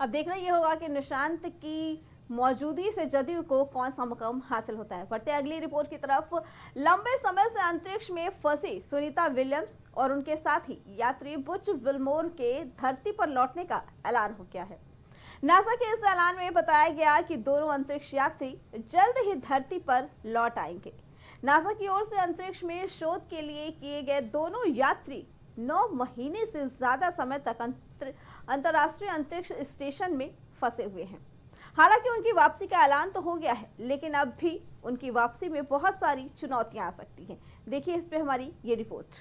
अब देखना ये होगा कि निशांत की मौजूदगी से जदयू को कौन सा मुकाम हासिल होता है। बढ़ते अगली रिपोर्ट की तरफ। लंबे समय से अंतरिक्ष में फंसी सुनीता विलियम्स और उनके साथी यात्री बुच विल्मोर के धरती पर लौटने का ऐलान हो गया है। नासा के इस ऐलान में बताया गया कि दोनों अंतरिक्ष यात्री जल्द ही धरती पर लौट आएंगे। नासा की ओर से अंतरिक्ष में शोध के लिए किए गए दोनों यात्री 9 महीने से ज्यादा समय तक अंतर्राष्ट्रीय अंतरिक्ष स्टेशन में फंसे हुए हैं। हालांकि उनकी वापसी का ऐलान तो हो गया है, लेकिन अब भी उनकी वापसी में बहुत सारी चुनौतियां आ सकती हैं। देखिए इस पे हमारी ये रिपोर्ट।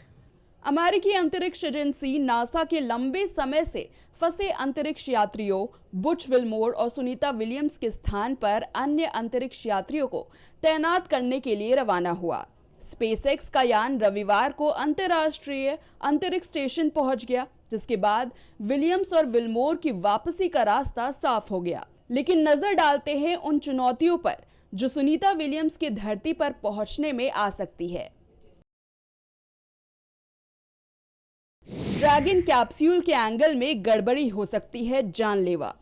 अमेरिकी अंतरिक्ष एजेंसी नासा के लंबे समय से फंसे अंतरिक्ष यात्रियों बुच विल्मोर और सुनीता विलियम्स के स्थान पर अन्य अंतरिक्ष यात्रियों को तैनात करने के लिए रवाना हुआ। स्पेसएक्स का यान रविवार को अंतर्राष्ट्रीय अंतरिक्ष स्टेशन पहुंच गया, जिसके बाद विलियम्स और विल्मोर की वापसी का रास्ता साफ हो गया। लेकिन नजर डालते हैं उन चुनौतियों पर जो सुनीता विलियम्स के धरती पर पहुंचने में आ सकती है। ड्रैगन कैप्सूल के एंगल में गड़बड़ी हो सकती है जानलेवा।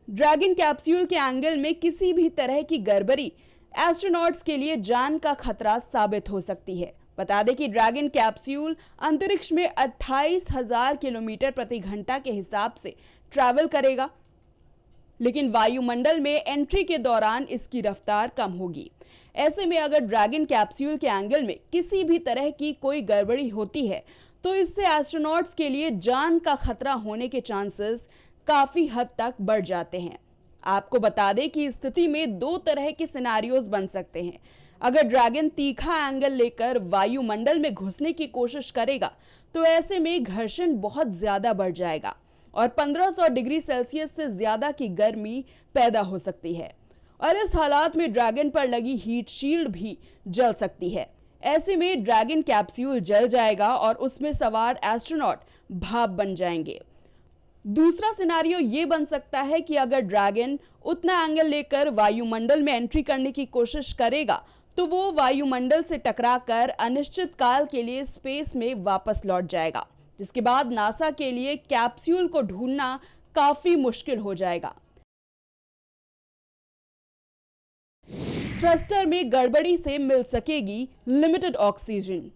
ड्रैगन कैप्सूल के एंगल में किसी भी तरह की गड़बड़ी एस्ट्रोनॉट्स के लिए जान का खतरा साबित हो सकती है। बता दें कि ड्रैगन कैप्सूल अंतरिक्ष में 28,000 किलोमीटर प्रति घंटा के हिसाब से ट्रैवल करेगा, लेकिन वायुमंडल में एंट्री के दौरान इसकी रफ्तार कम होगी। ऐसे में अगर ड्रैगन कैप्सूल के एंगल में किसी भी तरह की कोई गड़बड़ी होती है तो इससे एस्ट्रोनॉट्स के लिए जान का खतरा होने के चांसेस काफी हद तक बढ़ जाते हैं। आपको बता दें कि इस स्थिति में 2 तरह के सिनेरियोज बन सकते हैं। अगर ड्रैगन तीखा एंगल लेकर वायुमंडल में घुसने की कोशिश करेगा तो ऐसे में घर्षण बहुत ज्यादा बढ़ जाएगा और 1500 डिग्री सेल्सियस से ज्यादा की गर्मी पैदा हो सकती है और इस हालात में ड्रैगन पर लगी हीट शील्ड भी जल सकती है। ऐसे में ड्रैगन कैप्सूल जल जाएगा और उसमें सवार एस्ट्रोनॉट भाप बन जाएंगे। दूसरा सिनेरियो ये बन सकता है कि अगर ड्रैगन उतना एंगल लेकर वायुमंडल में एंट्री करने की कोशिश करेगा तो वो वायुमंडल से टकराकर अनिश्चित काल के लिए स्पेस में वापस लौट जाएगा, जिसके बाद नासा के लिए कैप्सूल को ढूंढना काफी मुश्किल हो जाएगा। थ्रस्टर में गड़बड़ी से मिल सकेगी लिमिटेड ऑक्सीजन।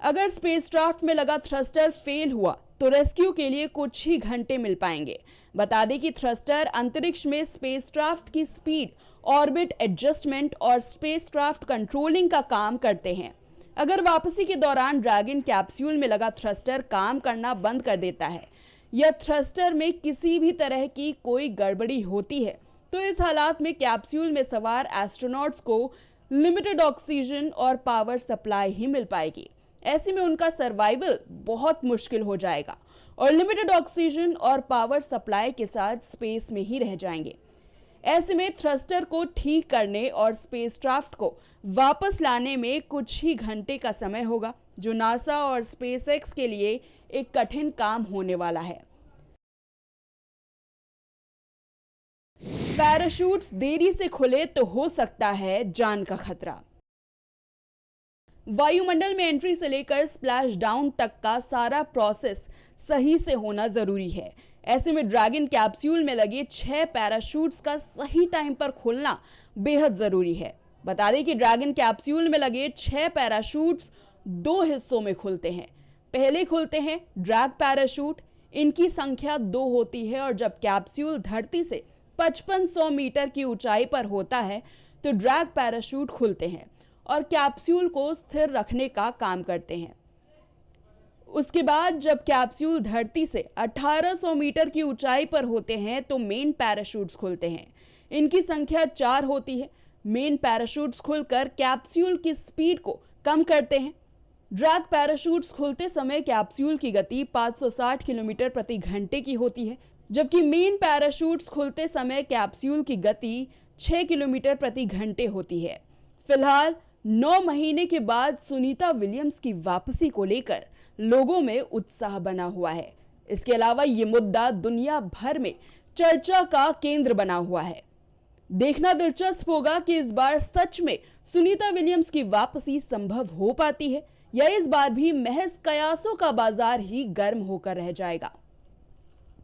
अगर स्पेसक्राफ्ट में लगा थ्रस्टर फेल हुआ तो रेस्क्यू के लिए कुछ ही घंटे मिल पाएंगे। बता दें कि थ्रस्टर अंतरिक्ष में स्पेसक्राफ्ट की स्पीड, ऑर्बिट एडजस्टमेंट और स्पेसक्राफ्ट कंट्रोलिंग का काम करते हैं। अगर वापसी के दौरान ड्रैगन कैप्सूल में लगा थ्रस्टर काम करना बंद कर देता है या थ्रस्टर में किसी भी तरह की कोई गड़बड़ी होती है तो इस हालात में कैप्सूल में सवार एस्ट्रोनॉट्स को लिमिटेड ऑक्सीजन और पावर सप्लाई ही मिल पाएगी। ऐसे में उनका सर्वाइवल बहुत मुश्किल हो जाएगा और लिमिटेड ऑक्सीजन और पावर सप्लाई के साथ स्पेस में ही रह जाएंगे। ऐसे में थ्रस्टर को ठीक करने और स्पेसक्राफ्ट को वापस लाने में कुछ ही घंटे का समय होगा, जो नासा और स्पेसएक्स के लिए एक कठिन काम होने वाला है। पैराशूट्स देरी से खुले तो हो सकता है जान का खतरा। वायुमंडल में एंट्री से लेकर स्प्लैश डाउन तक का सारा प्रोसेस सही से होना जरूरी है। ऐसे में ड्रैगन कैप्सूल में लगे 6 पैराशूट्स का सही टाइम पर खुलना बेहद जरूरी है। बता दें कि ड्रैगन कैप्सूल में लगे 6 पैराशूट्स 2 हिस्सों में खुलते हैं। पहले खुलते हैं ड्रैग पैराशूट, इनकी संख्या 2 होती है और जब कैप्सूल धरती से 5500 मीटर की ऊंचाई पर होता है तो ड्रैग पैराशूट खुलते हैं और कैप्सूल को स्थिर रखने का काम करते हैं। उसके बाद जब कैप्सूल धरती से 1800 मीटर की ऊंचाई पर होते हैं तो मेन पैराशूट्स खुलते हैं। इनकी संख्या 4 होती है। मेन पैराशूट्स खुलकर कैप्सूल की स्पीड को कम करते हैं। ड्रैग पैराशूट्स खुलते समय कैप्सूल की गति 560 किलोमीटर प्रति घंटे की होती है, जबकि मेन पैराशूट्स खुलते समय कैप्सूल की गति 6 किलोमीटर प्रति घंटे होती है। फिलहाल 9 महीने के बाद सुनीता विलियम्स की वापसी को लेकर लोगों में उत्साह बना हुआ है। इसके अलावा ये मुद्दा दुनिया भर में चर्चा का केंद्र बना हुआ है। देखना दिलचस्प होगा कि इस बार सच में सुनीता विलियम्स की वापसी संभव हो पाती है या इस बार भी महज कयासों का बाजार ही गर्म होकर रह जाएगा।